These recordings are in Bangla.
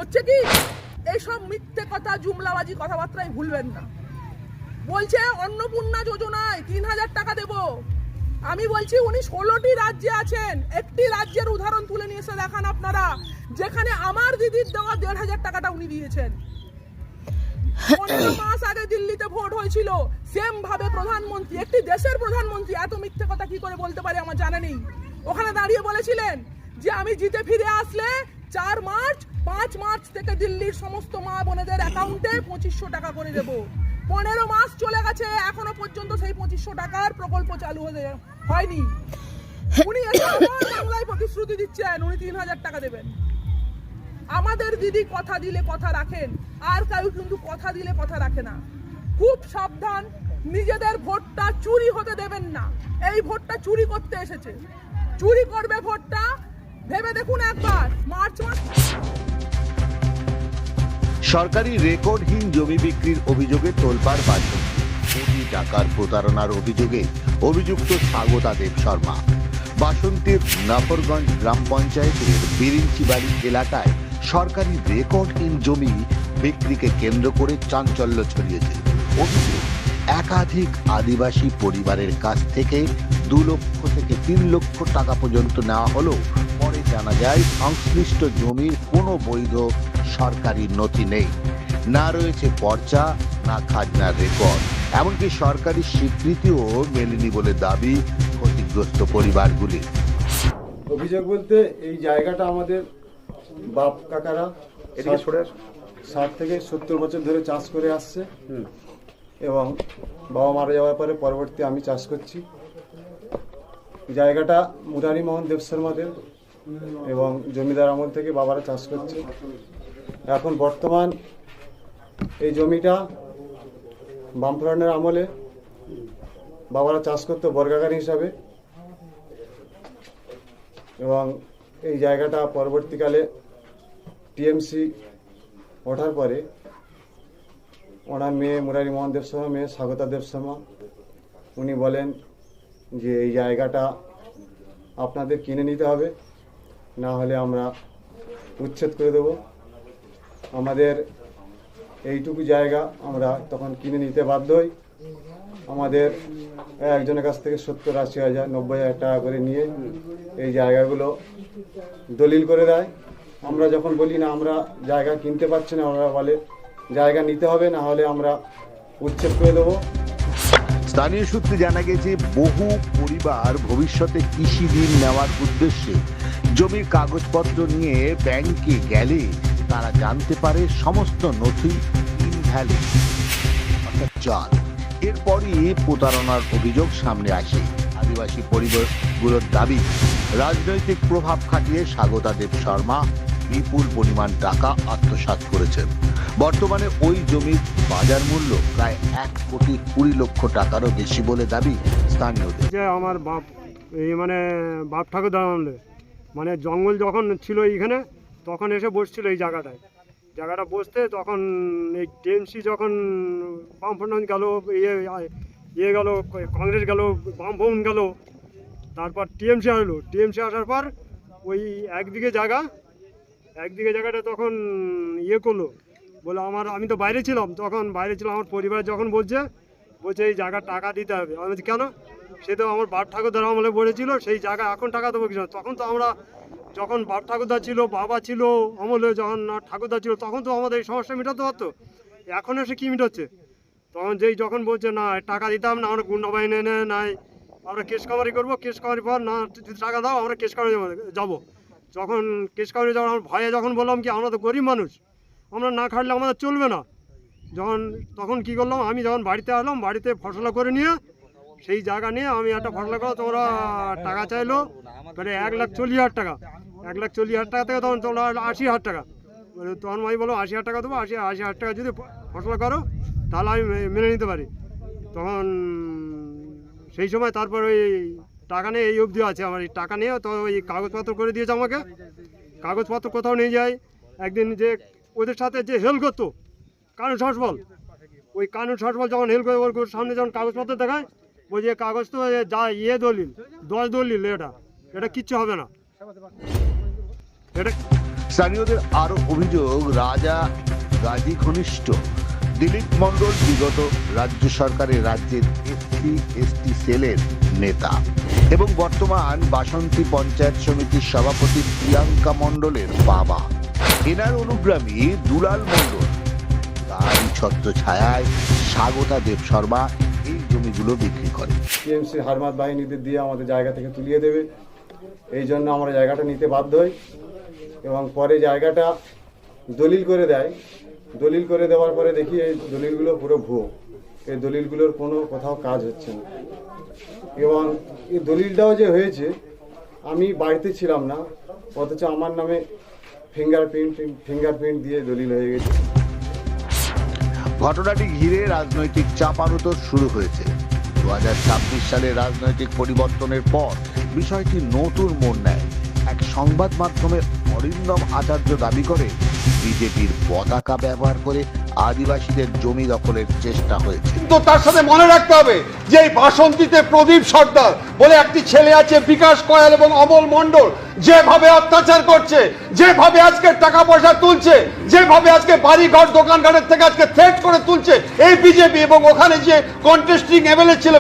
হচ্ছে কি এইসব মিথ্যে কথা জুমলাবাজি কথাবার্তায় ভুলবেন না। বলছে অন্নপূর্ণা যোজনায় 3,000 টাকা দেব। আমি বলছি উনি 16টি রাজ্যে আছেন, একটি রাজ্যের উদাহরণ তুলে নিয়ে এসে দেখান আপনারা যেখানে আমার দিদির দেওয়া 1,500 টাকাটা উনি দিয়েছেন। 15 মাস আগে দিল্লিতে ভোট হয়েছিল, সেম ভাবে প্রধানমন্ত্রী, একটি দেশের প্রধানমন্ত্রী এত মিথ্যে কথা কি করে বলতে পারে আমার জানা নেই। ওখানে দাঁড়িয়ে বলেছিলেন যে আমি জিতে ফিরে আসলে 5 মার্চ থেকে দিল্লির সমস্ত মা বোনেদের অ্যাকাউন্টে 2500 টাকা করে দেব। 15 মাস চলে গেছে, এখনো পর্যন্ত সেই 2500 টাকার প্রকল্প চালু হয়নি। উনি বাংলায় প্রতিশ্রুতি দিচ্ছেন উনি 3,000 টাকা দেবেন। আমাদের দিদি কথা দিলে কথা রাখেন, আর কেউ কিন্তু কথা দিলে কথা রাখে না। খুব সাবধান, নিজেদের ভোটটা চুরি হতে দেবেন না। এই ভোটটা চুরি করতে এসেছে, চুরি করবে ভোটটা, ভেবে দেখুন একবার। মার্চ মাস সরকারি রেকর্ডহীন জমি বিক্রির অভিযোগে তোলপাড় বাসন্তী। কোটি টাকার প্রতারণার অভিযোগে অভিযুক্ত স্বাগতা দেব শর্মা। বাসন্তীর নাফরগঞ্জ গ্রাম পঞ্চায়েতের বিরিঞ্চিবাড়ি এলাকায় সরকারি রেকর্ডহীন জমি বিক্রিকে কেন্দ্র করে চাঞ্চল্য ছড়িয়েছে। অভিযোগ, একাধিক আদিবাসী পরিবারের কাছ থেকে 2 লক্ষ থেকে 3 লক্ষ টাকা পর্যন্ত নেওয়া হলেও পরে জানা যায় সংশ্লিষ্ট জমির কোনো বৈধ সরকারি নথি নেই, না রয়েছে পর্চা, না খাজনার রেকর্ড, এমনকি সরকারি স্বীকৃতিও মেলেনি বলে দাবি ক্ষতিগ্রস্ত পরিবারগুলি। অভিযোগ বলতে এই জায়গাটা আমাদের বাপ কাকারা 60 থেকে 70 বছর ধরে চাষ করে আসছে এবং বাবা মারা যাওয়ার পরে পরবর্তী আমি চাষ করছি। জায়গাটা মুরারি মোহন দেব শর্মাদের এবং জমিদার আমল থেকে বাবারা চাষ করছে। এখন বর্তমান এই জমিটা বামফ্রন্টের আমলে বাবারা চাষ করতো বর্গাকার হিসাবে, এবং এই জায়গাটা পরবর্তীকালে টিএমসি ওঠার পরে ওনার মেয়ে মুরারি মোহন দেব শর্মা, মেয়ে স্বাগতা দেব শর্মা, উনি বলেন যে এই জায়গাটা আপনাদের কিনে নিতে হবে, না হলে আমরা উচ্ছেদ করে দেব। আমাদের এইটুকু জায়গা আমরা তখন কিনে নিতে বাধ্য হই। আমাদের একজনের কাছ থেকে 70-80 হাজার 90 হাজার টাকা করে নিয়ে এই জায়গাগুলো দলিল করে দেয়। আমরা যখন বলি না আমরা জায়গা কিনতে পারছি না, ওরা বলে জায়গা নিতে হবে, না হলে আমরা উচ্ছেদ করে দেবো। স্থানীয় সূত্রে জানা গেছে বহু পরিবার ভবিষ্যতে কৃষি ঋণ নেওয়ার উদ্দেশ্যে জমির কাগজপত্র নিয়ে ব্যাংকে গেলে তারা জানতে পারে সমস্ত নথি ইনভ্যালিড, অর্থাৎ জাল। এরপরই প্রতারণার অভিযোগ সামনে আসে। আদিবাসী পরিবারগুলোর দাবি, রাজনৈতিক প্রভাব খাটিয়ে স্বাগতা দেব শর্মা বিপুল পরিমাণ টাকা আত্মসাৎ করেছেন। বর্তমানে ওই জমির বাজার মূল্য প্রায় 1,20 লক্ষ টাকারও বেশি বলে দাবি স্থানীয়দের। যে আমার বাপ বাপ ঠাকুর আমলে জঙ্গল যখন ছিল এইখানে, তখন এসে বসছিল এই জায়গাটা বসতে, তখন এই টিএমসি যখন বামফ্রন্ট গেল, ইয়ে গেল, কংগ্রেস গেল, বামফ্রন্ট গেল, তারপর টিএমসি আসলো। টিএমসি আসার পর ওই একদিকে জায়গাটা তখন ইয়ে করলো, বলে আমি তো বাইরে ছিলাম, আমার পরিবার যখন বলছে এই জায়গার টাকা দিতে হবে। আমি বলছি কেন? সে তো আমার বাপ ঠাকুরদার আমলে বলেছিল সেই জায়গা এখন টাকা দেবো কিছু। তখন তো আমরা যখন বাপ ঠাকুরদা ছিল, বাবা ছিল আমলে, যখন ঠাকুরদা ছিল, তখন তো আমাদের এই সমস্যা মেটাতে পারতো। এখন এসে কী মেটাচ্ছে? তখন যখন বলছে না টাকা দিতাম না, আমরা গুন্ডা বাহিনী এনে নাই, আমরা কেস কামারি করবো, কেস কামারি পর না যদি টাকা দাও আমরা কেস কামারি যাবো। যখন কেস কামারি যাবো আমার ভয়ে যখন বললাম কি আমরা তো গরিব মানুষ, আমরা না খাটলে আমাদের চলবে না, তখন কি করলাম, আমি যখন বাড়িতে আসলাম, বাড়িতে ফসলা করে নিয়ে সেই জায়গা নিয়ে আমি একটা ফসলা করে তোমরা টাকা চাইলো প্রায় 1,40,000 টাকা। 1,40,000 টাকা থেকে তখন তোমরা 80,000 টাকা, তখন আমি বলো 80,000 টাকা দেবো, 80,000 টাকা যদি ফসলা করো তাহলে আমি মেনে নিতে পারি। তখন সেই সময় তারপর ওই টাকা নিয়ে এই অবধি আছে আমার, এই টাকা নিয়ে তো ওই কাগজপত্র করে দিয়েছে আমাকে। কাগজপত্র কোথাও নিয়ে যায়। একদিন যে ওদের সাথে যে হেল্প করতো কানুন শাসবল, ওই কানুন শাসবল যখন হেল্প করে ওর সামনে যখন কাগজপত্র দেখায়, বলছে কাগজ তো যা দলিল 10 দলিল, এটা কিচ্ছু হবে না। এটা স্থানীয়দের আরো অভিযোগ, রাজা গাজী ঘনিষ্ঠ দিলীপ মণ্ডল বিগত রাজ্য সরকারের রাজ্যের SC/ST সেলের নেতা এবং বর্তমান বাসন্তী পঞ্চায়েত সমিতির সভাপতি প্রিয়াঙ্কা মণ্ডলের বাবা। এনার অনুগ্রামী দুলাল মণ্ডল তারই ছত্র ছায়ায় স্বাগতা দেব শর্মা এই জমিগুলো বিক্রি করে। টিএমসির হারমাত বাহিনীদের দিয়ে আমাদের জায়গা থেকে তুলিয়ে দেবে, এই জন্য আমরা জায়গাটা নিতে বাধ্য হই এবং পরে জায়গাটা দলিল করে দেয়। দলিল করে দেওয়ার পরে দেখি এই দলিলগুলো পুরো ভুয়ো, এই দলিলগুলোর কোনো কোথাও কাজ হচ্ছে না। এবং এই দলিলটাও যে হয়েছে, আমি বাড়িতে ছিলাম না, অথচ আমার নামে ফিঙ্গারপ্রিন্ট দিয়ে দলিল হয়ে গেছে। ঘটনাটি ঘিরে রাজনৈতিক চাপানুতর শুরু হয়েছে। 2026 সালে রাজনৈতিক পরিবর্তনের পর বিষয়টি নতুন মোড় নেয়। এক সংবাদ মাধ্যমে অরিন্দম আচার্য দাবি করে বিজেপির পতাকা ব্যবহার করে আদিবাসীদের জমি দখলের চেষ্টা হয়েছে। তো তার সাথে মনে রাখতে হবে যে এই বাসন্তীতে প্রদীপ সর্দার বলে একটি ছেলে আছে, বিকাশ কয়াল এবং অমল মণ্ডল, যেভাবে অত্যাচার করছে, যেভাবে আজকে টাকা পয়সা তুলছে, যেভাবে আজকে বাড়ি ঘর দোকানঘাটের থেকে আজকে থ্রেট করে তুলছে এই বিজেপি, এবং ওখানে যে কন্টেস্টিং এমএলএ ছিল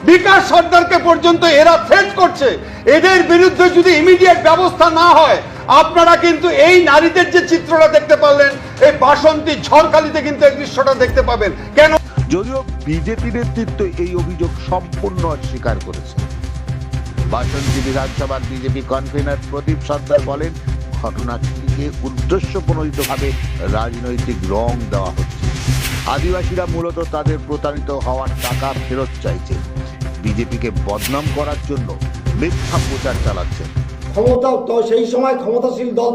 বিকাশ সর্দারকে পর্যন্ত এরা থ্রেট করছে। এদের বিরুদ্ধে যদি ইমিডিয়েট ব্যবস্থা না হয়, আপনারা কিন্তু এই নারীদের যে চিত্রটা দেখতে পারলেন এই বাসন্তী ঝড়খালিতে কিন্তু এই দৃশ্যটা দেখতে পাবেন। কেন? যদিও বিজেপি নেতৃত্ব এই অভিযোগ সম্পূর্ণ অস্বীকার করেছে। বাসন্তী বিধানসভার বিজেপি কনভেনার প্রদীপ সর্দার বলেন, ঘটনাটিকে উদ্দেশ্যপ্রণোদিতভাবে রাজনৈতিক রং দেওয়া হচ্ছে। আদিবাসীরা মূলত তাদের প্রতারিত হওয়ার টাকা ফেরত চাইছে, বিজেপিকে বদনাম করার জন্য মিথ্যা প্রচার চালাচ্ছে। ক্ষমতা তো সেই সময় ক্ষমতাশীল দল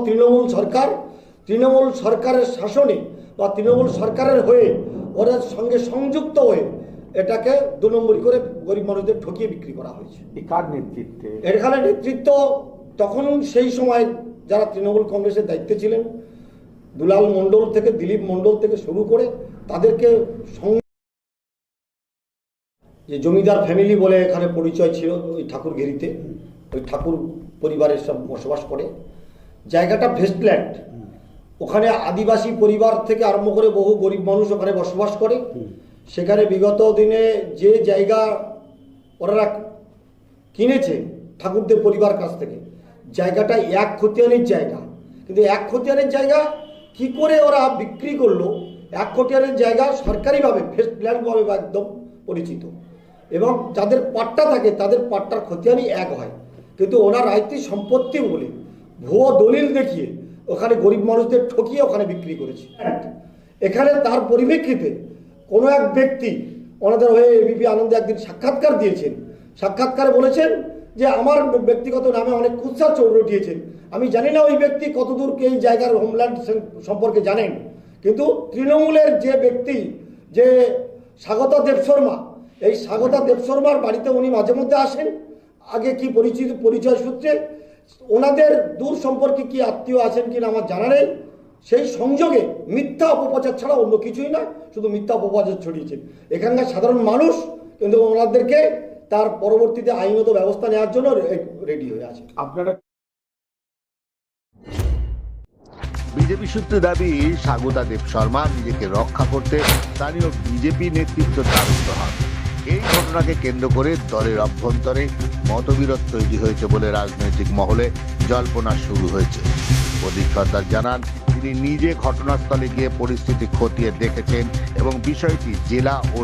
তৃণমূল সরকারের শাসনে বা তৃণমূল সরকারের হয়ে ওদের সঙ্গে সংযুক্ত হয়ে এটাকে 2 নম্বরই করে গরিব মানুষদের ঠকিয়ে বিক্রি করা হয়েছে। কার নেতৃত্বে? এখানে নেতৃত্ব তখন সেই সময় যারা তৃণমূল কংগ্রেসের দায়িত্বে ছিলেন, দুলাল মণ্ডল থেকে দিলীপ মণ্ডল থেকে শুরু করে তাদেরকে যে জমিদার ফ্যামিলি বলে এখানে পরিচয় ছিল, ওই ঠাকুরঘেরিতে ওই ঠাকুর পরিবারের সব বসবাস করে। জায়গাটা ভেস্টল্যান্ড, ওখানে আদিবাসী পরিবার থেকে আরম্ভ করে বহু গরিব মানুষ ওখানে বসবাস করে। সেখানে বিগত দিনে যে জায়গা ওরা কিনেছে ঠাকুরদের পরিবার কাছ থেকে, জায়গাটা 1 খতিয়ানের জায়গা, কিন্তু 1 খতিয়ানের জায়গা কি করে ওরা বিক্রি করলো? 1 খতিয়ানের জায়গা সরকারিভাবে ভেস্টল্যান্ডভাবে একদম পরিচিত, এবং যাদের পাট্টা থাকে তাদের পাট্টার খতিয়ানি 1 হয়, কিন্তু ওনার আয়ত্তি সম্পত্তি বলে ভুয়ো দলিল দেখিয়ে ওখানে গরিব মানুষদের ঠকিয়ে ওখানে বিক্রি করেছে। এখানে তার পরিপ্রেক্ষিতে কোনো এক ব্যক্তি ওনাদের হয়ে এবিপি আনন্দে একদিন সাক্ষাৎকার দিয়েছেন। সাক্ষাৎকারে বলেছেন যে আমার ব্যক্তিগত নামে অনেক কুৎসা চোর রটিয়েছেন। আমি জানি না ওই ব্যক্তি কতদূর এই জায়গার হোমল্যান্ড সম্পর্কে জানেন, কিন্তু তৃণমূলের যে ব্যক্তি, যে স্বাগতা দেব শর্মা, এই স্বাগতা দেব শর্মার বাড়িতে উনি মাঝে মধ্যে আসেন। আগে কি পরিচয় সূত্রে ওনাদের দূর সম্পর্কে কি আত্মীয় আছেন কিনা আমার জানা নেই। সেই সংযোগে মিথ্যা অপপ্রচার ছাড়া অন্য কিছুই না, শুধু মিথ্যা অপপ্রচার ছড়িয়েছেন। এখানকার সাধারণ মানুষ কিন্তু ওনাদেরকে তার পরবর্তীতে আইনত ব্যবস্থা নেওয়ার জন্য রেডি হয়ে আছে। আপনারা বিজেপি সূত্রে দাবি, স্বাগতা দেব শর্মা নিজেকে রক্ষা করতে স্থানীয় বিজেপি নেতৃত্ব দ্বারস্থ হন। এই ঘটনাকে কেন্দ্র করে দলের অভ্যন্তরে মতবিরোধ তৈরি হয়েছে বলে রাজনৈতিক মহলে জল্পনা শুরু হয়েছে। প্রদীপ সর্দার জানান, তিনি নিজে ঘটনাস্থলে গিয়ে পরিস্থিতি খতিয়ে দেখেছেন এবং বিষয়টি জেলা ও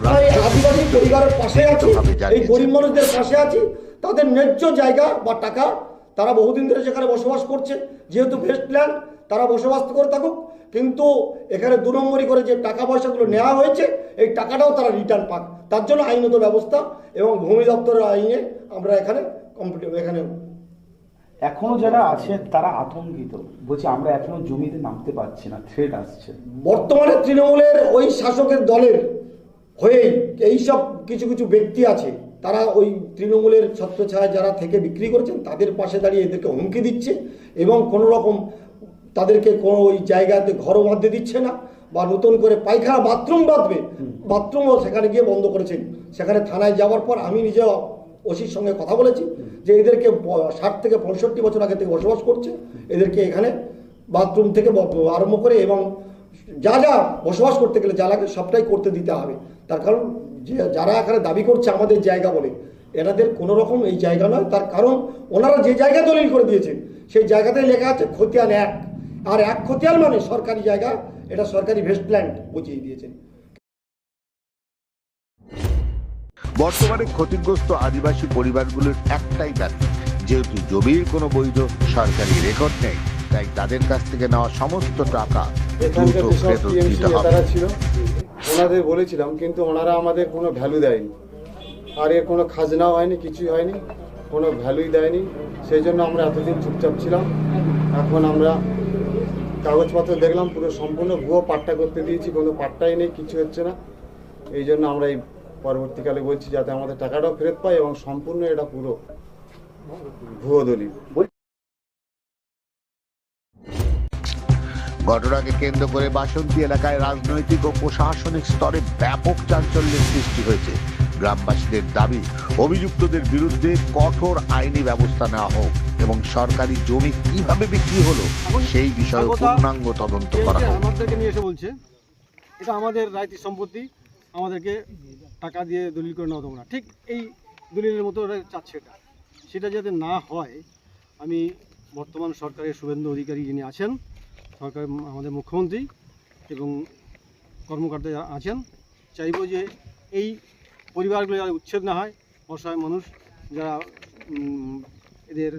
আদিবাসী পরিবারের পাশে আছি, এই গরিব মানুষদের পাশে আছি। তাদের ন্যায্য জায়গা বা টাকা, তারা বহুদিন ধরে সেখানে বসবাস করছে, যেহেতু ভেস্টল্যান্ড তারা বসবাস করে থাকুক, কিন্তু এখানে 2 নম্বরই করে যে টাকা পয়সাগুলো নেওয়া হয়েছে এই টাকাটাও তারা রিটার্ন পাক, তার জন্য আইনত ব্যবস্থা এবং ভূমি দপ্তরের আইনে আমরা এখানে এখনো যারা আছে তারা আতঙ্কিত, বলছে আমরা এখনো জমিতে নামতে পারছি না, থ্রেট আসছে। বর্তমানে তৃণমূলের ওই শাসকের দলের হয়েই এইসব কিছু কিছু ব্যক্তি আছে, তারা ওই তৃণমূলের ছত্রছায়া যারা থেকে বিক্রি করছেন তাদের পাশে দাঁড়িয়ে এদেরকে হুমকি দিচ্ছে এবং কোনো রকম তাদেরকে কোনো ওই জায়গাতে ঘরও বাঁধতে দিচ্ছে না, বা নতুন করে পায়খানা বাথরুম বাঁধবে, বাথরুমও সেখানে গিয়ে বন্ধ করেছেন। সেখানে থানায় যাওয়ার পর আমি নিজেও ওসির সঙ্গে কথা বলেছি যে এদেরকে 60 থেকে 65 বছর আগে থেকে বসবাস করছে, এদেরকে এখানে বাথরুম থেকে আরম্ভ করে এবং যা যা বসবাস করতে গেলে যা লাগে সবটাই করতে দিতে হবে। তার কারণ যে যারা এখানে দাবি করছে আমাদের জায়গা বলে, এনাদের কোনো রকম এই জায়গা নয়। তার কারণ ওনারা যে জায়গা দলিল করে দিয়েছেন সেই জায়গাতেই লেখা আছে খতিয়ান 1, আর 1 খতিয়ান মানে সরকারি জায়গা, এটা সরকারি ভেস্টল্যান্ড বুঝিয়ে দিয়েছেন। বর্তমানে ক্ষতিগ্রস্ত আদিবাসী পরিবারগুলোর একটাই দাবি, যেহেতু জমির কোনো বৈধ সরকারি রেকর্ড নেই, তাই তাদের কাছ থেকে নেওয়া সমস্ত টাকা এখানকার দ্রুত যেসব ফেরত টিএমসি দিতে হবে। নেতারা ছিল ওনাদের বলেছিলাম, কিন্তু ওনারা আমাদের কোনো ভ্যালু দেয়নি, আর এর কোনো খাজনাও হয়নি, কিছুই হয়নি, কোনো ভ্যালুই দেয়নি। সেই জন্য আমরা এতদিন চুপচাপ ছিলাম। এখন আমরা কাগজপত্র দেখলাম পুরো সম্পূর্ণ ভুয়ো, পাট্টা করতে দিয়েছি, কোনো পাট্টাই নেই, কিছু হচ্ছে না। এই জন্য আমরা এই পরবর্তীকালে বলছি যাতে আমাদের টাকাটাও ফেরত পাই এবং সম্পূর্ণ এটা পুরো ভুয়ো দলিল। ঘটনাকে কেন্দ্র করে বাসন্তী এলাকায় রাজনৈতিক ও প্রশাসনিক স্তরে ব্যাপক চাঞ্চল্যের সৃষ্টি হয়েছে। গ্রামবাসীদের দাবি, অভিযুক্তদের বিরুদ্ধে কঠোর আইনি ব্যবস্থা নেওয়া হোক এবং সরকারি জমি কিভাবে বিক্রি হলো সেই বিষয়ে পূর্ণাঙ্গ তদন্ত করা হোক। আমাদেরকে নিয়ে এসে বলছে এটা আমাদের রায়তিক সম্পত্তি, আমাদেরকে টাকা দিয়ে দলিল করে নেওয়া দেবো না, ঠিক এই দলিলের মতো ওরা চাচ্ছে। সেটা যাতে না হয়, আমি বর্তমান সরকারের শুভেন্দু অধিকারী যিনি আছেন, সরকার আমাদের মুখ্যমন্ত্রী এবং কর্মকর্তা যারা আছেন, চাইব যে এই পরিবারগুলো যারা উচ্ছেদ না হয়, অসহায় মানুষ যারা এদের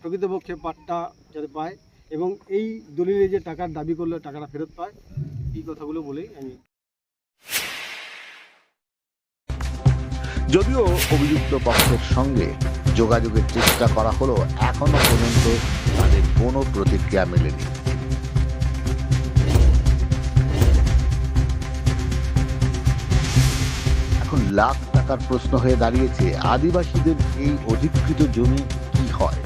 প্রকৃতপক্ষে পাট্টা যাতে পায় এবং এই দলিলে যে টাকার দাবি করলে টাকাটা ফেরত পায়, এই কথাগুলো বলেই আমি। যদিও অভিযুক্ত পক্ষের সঙ্গে যোগাযোগের চেষ্টা করা হলো, এখনো পর্যন্ত তাদের কোনো প্রতিক্রিয়া মেলেনি। এখন লাখ টাকার প্রশ্ন হয়ে দাঁড়িয়েছে, আদিবাসীদের এই অধিকৃত জমি কি হয়?